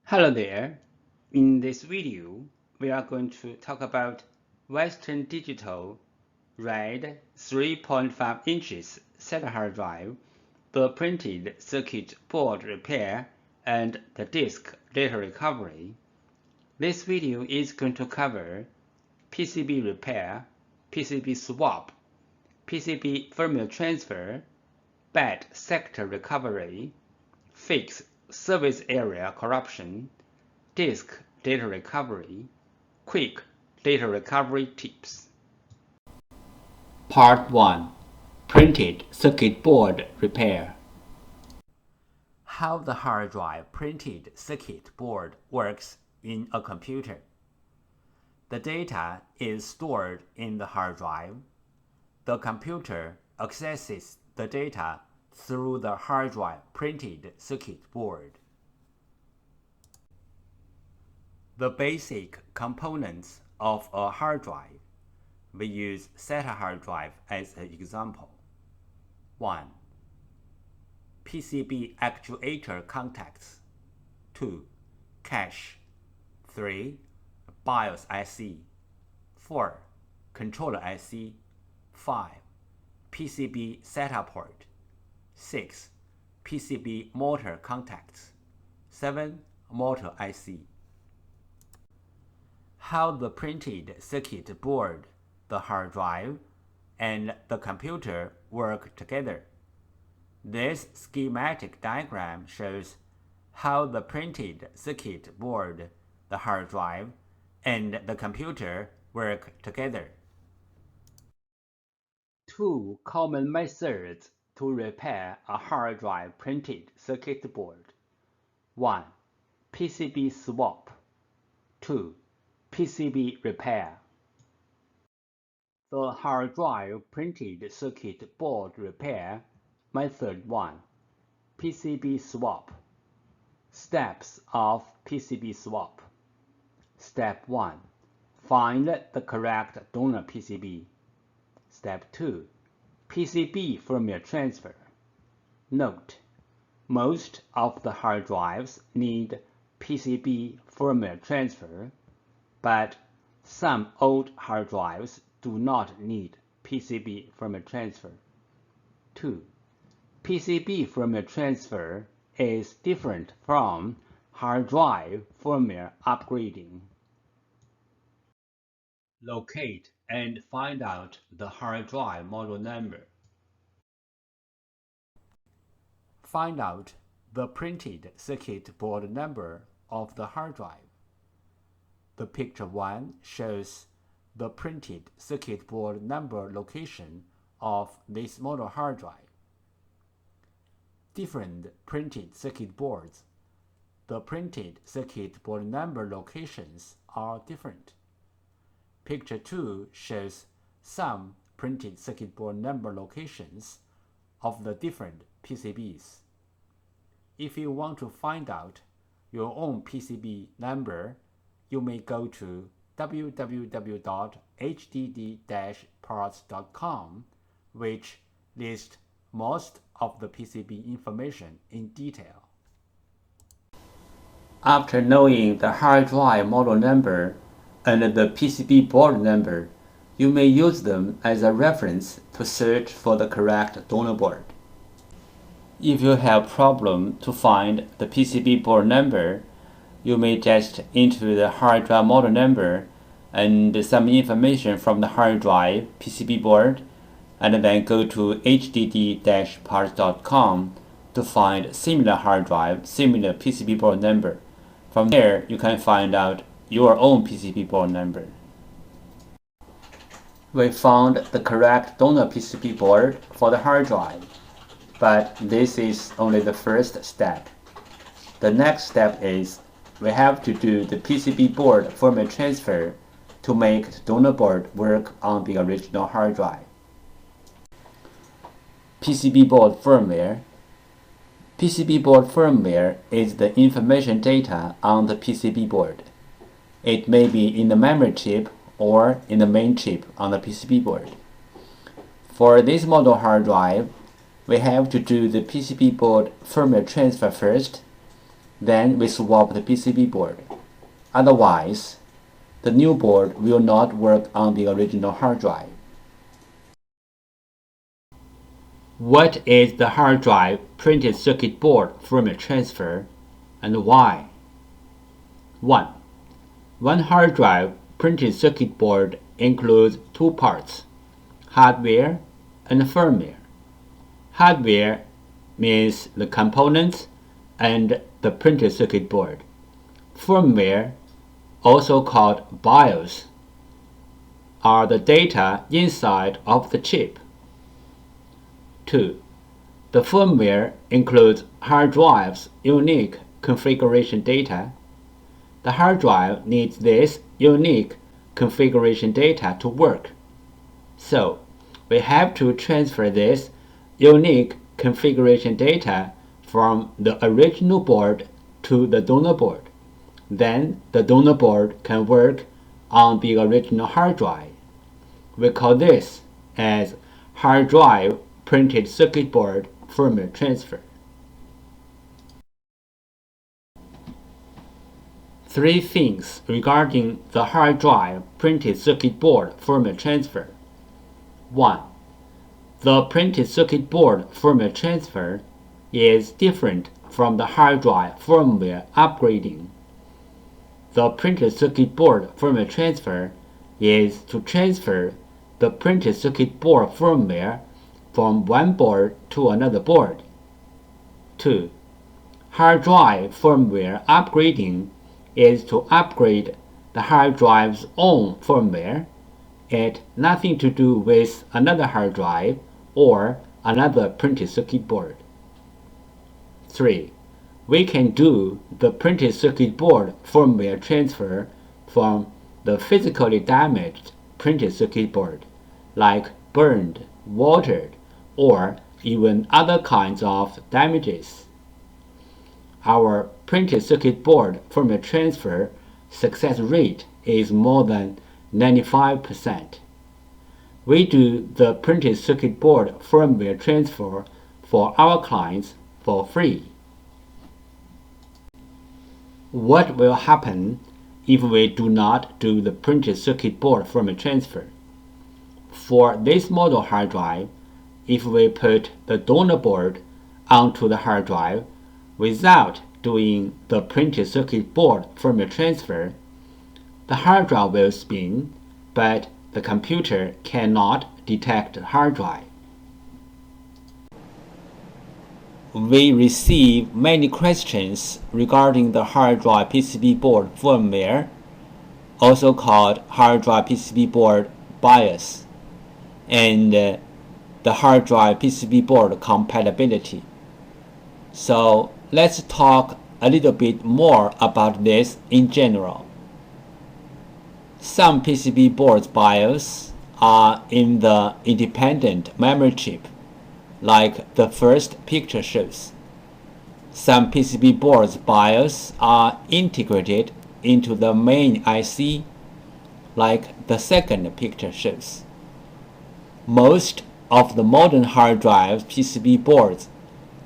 Hello there. In this video, we are going to talk about Western Digital RAID 3.5 inches SATA hard drive, the printed circuit board repair, and the disk data recovery. This video is going to cover PCB repair, PCB swap, PCB firmware transfer, bad sector recovery, fix service area corruption, disk data recovery, quick data recovery tips. Part 1. Printed circuit board repair. How the hard drive printed circuit board works in a computer. The data is stored in the hard drive. The computer accesses the data through the hard drive printed circuit board. The basic components of a hard drive. We use SATA hard drive as an example. 1. PCB actuator contacts. 2. Cache. 3. BIOS IC. 4. Controller IC. 5. PCB SATA port. 6. PCB motor contacts. 7. Motor IC. How the printed circuit board, the hard drive, and the computer work together. This schematic diagram shows how the printed circuit board, the hard drive, and the computer work together. Two common methods to repair a hard drive printed circuit board. 1. PCB swap. 2. PCB repair. The hard drive printed circuit board repair. Method 1. PCB swap. Steps of PCB swap. Step 1. Find the correct donor PCB. Step 2. PCB firmware transfer. Note: most of the hard drives need PCB firmware transfer, but some old hard drives do not need PCB firmware transfer. 2. PCB firmware transfer is different from hard drive firmware upgrading. Locate and find out the hard drive model number. Find out the printed circuit board number of the hard drive. The picture 1 shows the printed circuit board number location of this model hard drive. Different printed circuit boards. The printed circuit board number locations are different. Picture 2 shows some printed circuit board number locations of the different PCBs. If you want to find out your own PCB number, you may go to www.hdd-parts.com, which lists most of the PCB information in detail. After knowing the hard drive model number and the PCB board number, you may use them as a reference to search for the correct donor board. If you have problem to find the PCB board number, you may just enter the hard drive model number and some information from the hard drive PCB board, and then go to hdd-parts.com to find similar hard drive, similar PCB board number. From there, you can find out your own PCB board number. We found the correct donor PCB board for the hard drive, but this is only the first step. The next step is we have to do the PCB board firmware transfer to make the donor board work on the original hard drive. PCB board firmware. PCB board firmware is the information data on the PCB board. It may be in the memory chip or in the main chip on the PCB board. For this model hard drive, we have to do the PCB board firmware transfer first. Then we swap the PCB board. Otherwise, the new board will not work on the original hard drive. What is the hard drive printed circuit board firmware transfer and why? 1. One hard drive printed circuit board includes two parts, hardware and firmware. Hardware means the components and the printed circuit board. Firmware, also called BIOS, are the data inside of the chip. 2. The firmware includes hard drive's unique configuration data. The hard drive needs this unique configuration data to work. So, we have to transfer this unique configuration data from the original board to the donor board. Then the donor board can work on the original hard drive. We call this as hard drive printed circuit board firmware transfer. 3 things regarding the hard drive printed circuit board firmware transfer. 1. The printed circuit board firmware transfer is different from the hard drive firmware upgrading. The printed circuit board firmware transfer is to transfer the printed circuit board firmware from one board to another board. 2. Hard drive firmware upgrading is to upgrade the hard drive's own firmware. It has nothing to do with another hard drive or another printed circuit board. 3. We can do the printed circuit board firmware transfer from the physically damaged printed circuit board, like burned, watered, or even other kinds of damages. Our printed circuit board firmware transfer success rate is more than 95%. We do the printed circuit board firmware transfer for our clients for free. What will happen if we do not do the printed circuit board firmware transfer? For this model hard drive, if we put the donor board onto the hard drive without doing the printed circuit board firmware transfer, the hard drive will spin, but the computer cannot detect the hard drive. We receive many questions regarding the hard drive PCB board firmware, also called hard drive PCB board BIOS, and the hard drive PCB board compatibility. So let's talk a little bit more about this in general. Some PCB boards BIOS are in the independent memory chip, like the first picture shows. Some PCB boards BIOS are integrated into the main IC, like the second picture shows. Most of the modern hard drive PCB boards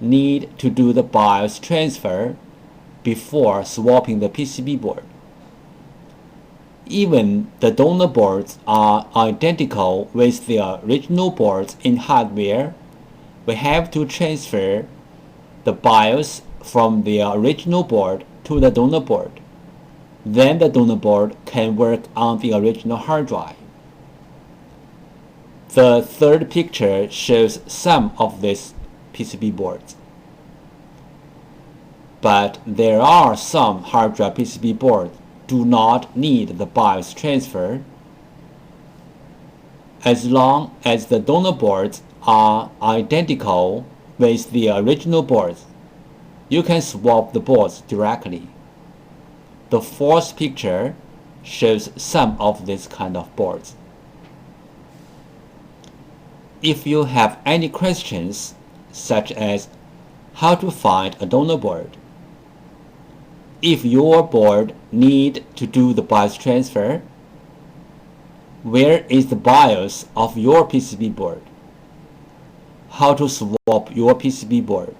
need to do the BIOS transfer before swapping the PCB board. Even the donor boards are identical with the original boards in hardware. We have to transfer the BIOS from the original board to the donor board. Then the donor board can work on the original hard drive. The third picture shows some of these PCB boards. But there are some hard drive PCB boards do not need the BIOS transfer. As long as the donor boards are identical with the original boards, you can swap the boards directly. The fourth picture shows some of these kind of boards. If you have any questions, such as how to find a donor board, if your board need to do the BIOS transfer, where is the BIOS of your PCB board? How to swap your PCB board?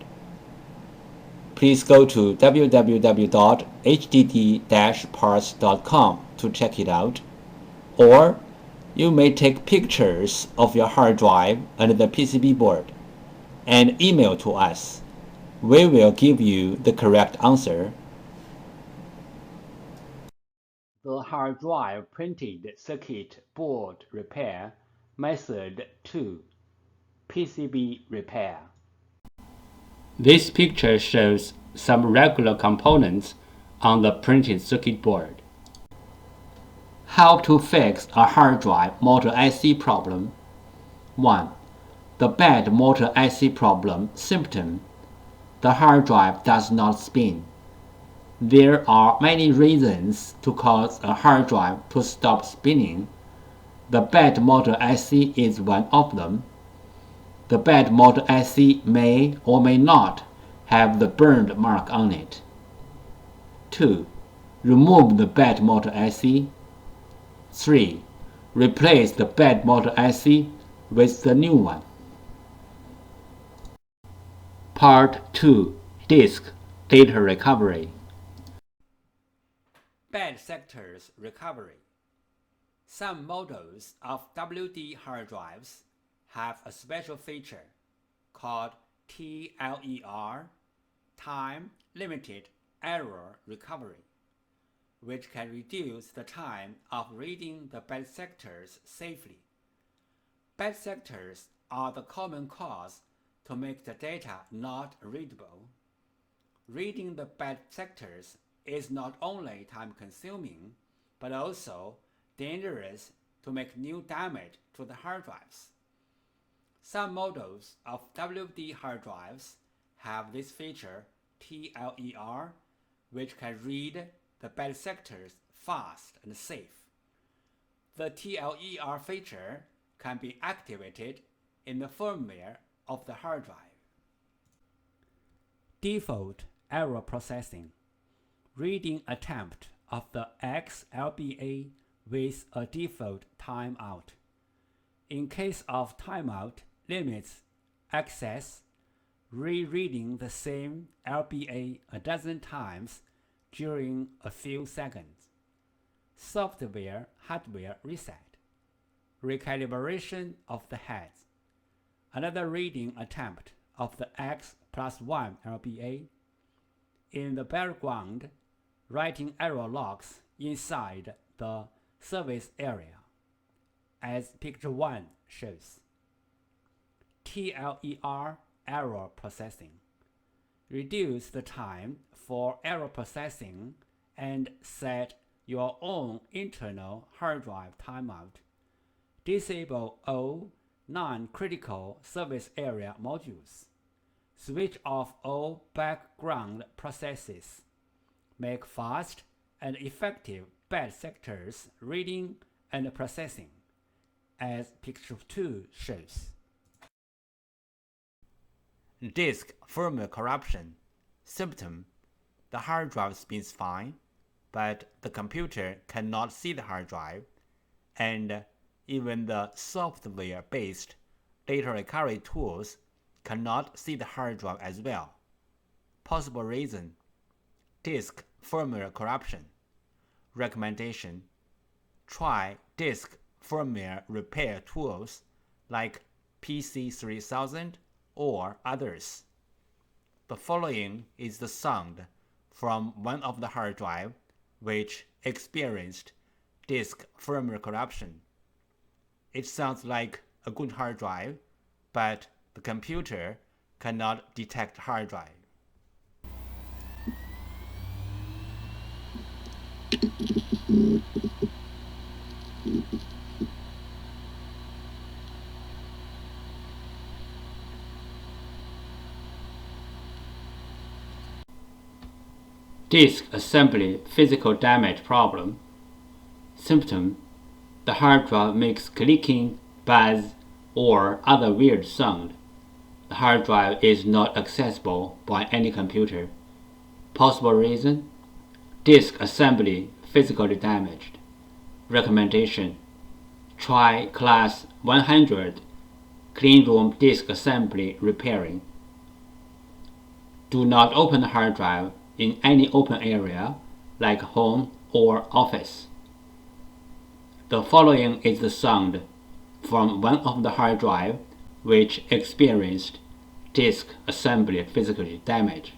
please go to www.hdd-parts.com to check it out. Or you may take pictures of your hard drive and the PCB board and email to us. We will give you the correct answer. The hard drive printed circuit board repair method 2. PCB repair. This picture shows some regular components on the printed circuit board. How to fix a hard drive motor IC problem. 1. The bad motor IC problem symptom. The hard drive does not spin. There are many reasons to cause a hard drive to stop spinning. The bad motor IC is one of them. The bad motor IC may or may not have the burned mark on it. 2. Remove the bad motor IC. 3. Replace the bad motor IC with the new one. Part 2. Disk Data Recovery. Bad sectors recovery. Some models of WD hard drives have a special feature called TLER, Time Limited Error Recovery, which can reduce the time of reading the bad sectors safely. Bad sectors are the common cause to make the data not readable. Reading the bad sectors is not only time-consuming, but also dangerous to make new damage to the hard drives. Some models of WD hard drives have this feature TLER, which can read the bad sectors fast and safe. The TLER feature can be activated in the firmware of the hard drive. Default error processing. Reading attempt of the XLBA with a default timeout. In case of timeout limits access, rereading the same LBA a dozen times during a few seconds. Software-hardware reset. Recalibration of the heads. Another reading attempt of the X+1 LBA. In the background, writing error logs inside the service area, as picture 1 shows. TLER error processing. Reduce the time for error processing and set your own internal hard drive timeout. Disable all non-critical service area modules. Switch off all background processes. Make fast and effective bad sectors reading and processing, as picture 2 shows. Disk firmware corruption. Symptom: the hard drive spins fine, but the computer cannot see the hard drive, and even the software-based data recovery tools cannot see the hard drive as well. Possible reason: disk firmware corruption. Recommendation: try disk firmware repair tools like PC3000 or others. The following is the sound from one of the hard drive which experienced disk firmware corruption. It sounds like a good hard drive, but the computer cannot detect hard drive. Disk assembly physical damage problem. Symptom: the hard drive makes clicking, buzz, or other weird sound. The hard drive is not accessible by any computer. Possible reason: disk assembly physically damaged. Recommendation: try class 100 clean room disk assembly repairing. Do not open the hard drive in any open area like home or office. The following is the sound from one of the hard drive which experienced disk assembly physical damage.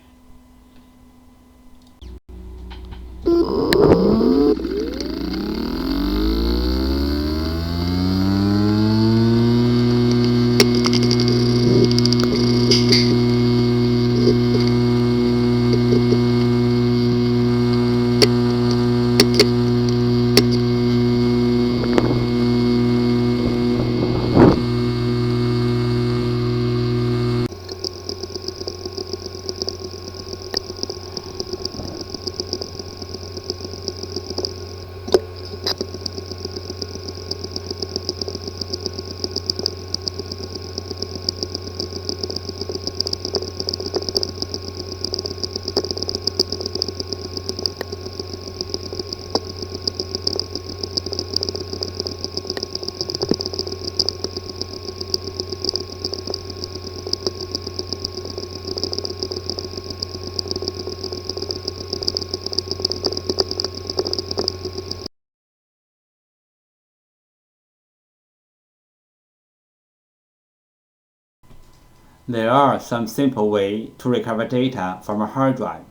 There are some simple ways to recover data from a hard drive.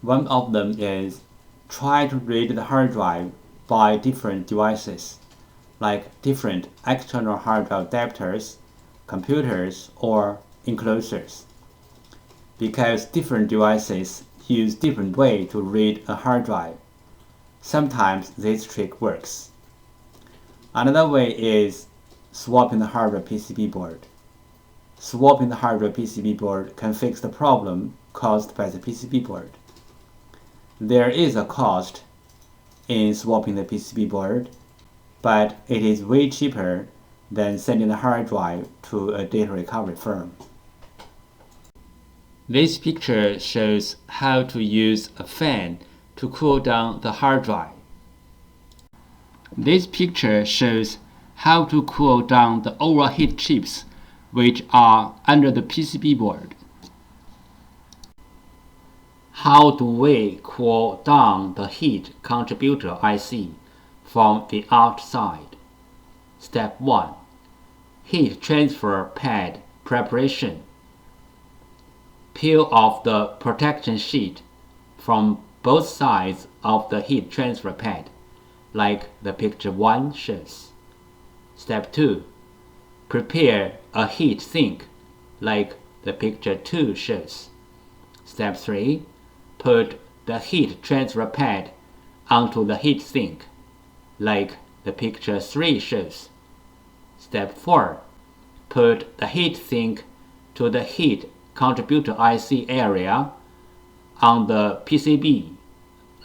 One of them is try to read the hard drive by different devices, like different external hard drive adapters, computers, or enclosures. Because different devices use different ways to read a hard drive, sometimes this trick works. Another way is swapping the hardware PCB board. Swapping the hardware PCB board can fix the problem caused by the PCB board. There is a cost in swapping the PCB board, but it is way cheaper than sending the hard drive to a data recovery firm. This picture shows how to use a fan to cool down the hard drive. This picture shows how to cool down the overheat chips which are under the PCB board. How do we cool down the heat contributor IC from the outside? Step 1. Heat transfer pad preparation. Peel off the protection sheet from both sides of the heat transfer pad, like the picture 1 shows. Step 2. Prepare a heat sink, like the picture 2 shows. Step 3. Put the heat transfer pad onto the heat sink, like the picture 3 shows. Step 4. Put the heat sink to the heat contributor IC area on the PCB,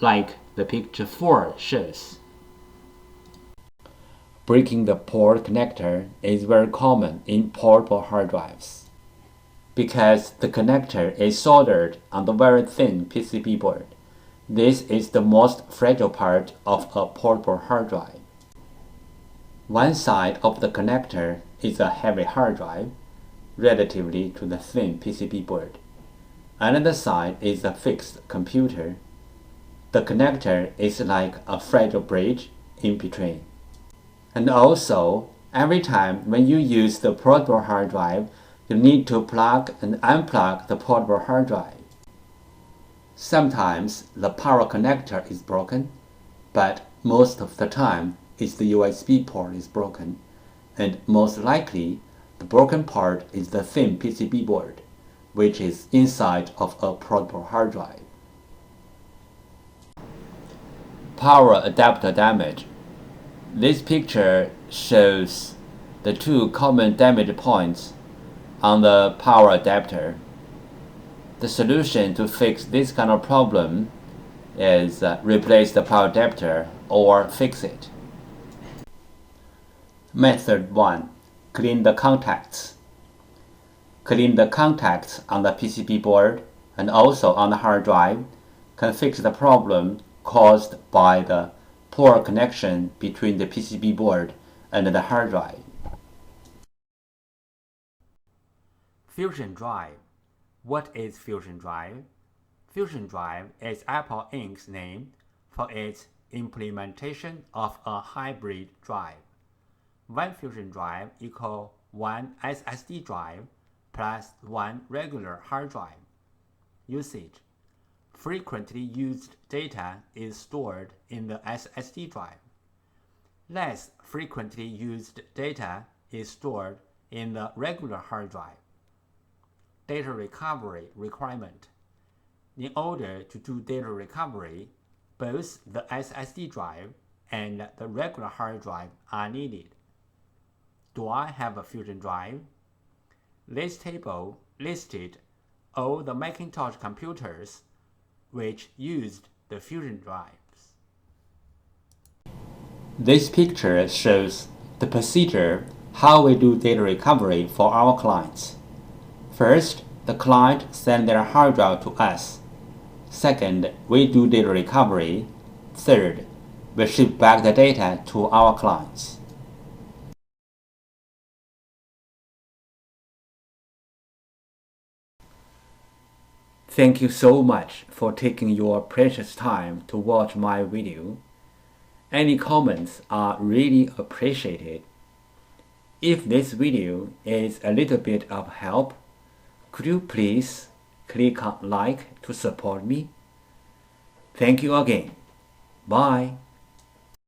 like the picture 4 shows. Breaking the port connector is very common in portable hard drives because the connector is soldered on the very thin PCB board. This is the most fragile part of a portable hard drive. One side of the connector is a heavy hard drive, relatively to the thin PCB board. Another side is a fixed computer. The connector is like a fragile bridge in between. And also, every time when you use the portable hard drive, you need to plug and unplug the portable hard drive. Sometimes the power connector is broken, but most of the time it's the USB port is broken, and most likely the broken part is the thin PCB board, which is inside of a portable hard drive. Power adapter damage. This picture shows the two common damage points on the power adapter. The solution to fix this kind of problem is replace the power adapter or fix it. Method 1. Clean the contacts. Clean the contacts on the PCB board and also on the hard drive can fix the problem caused by the poor connection between the PCB board and the hard drive. Fusion drive. What is Fusion Drive? Fusion Drive is Apple Inc.'s name for its implementation of a hybrid drive. One Fusion Drive equals one SSD drive plus one regular hard drive. Usage: frequently used data is stored in the SSD drive. Less frequently used data is stored in the regular hard drive. Data recovery requirement: in order to do data recovery, both the SSD drive and the regular hard drive are needed. Do I have a Fusion Drive? This table listed all the Macintosh computers which used the Fusion Drives. This picture shows the procedure how we do data recovery for our clients. First, the client sends their hard drive to us. Second, we do data recovery. Third, we ship back the data to our clients. Thank you so much for taking your precious time to watch my video. Any comments are really appreciated. If this video is a little bit of help, could you please click on like to support me? Thank you again. Bye.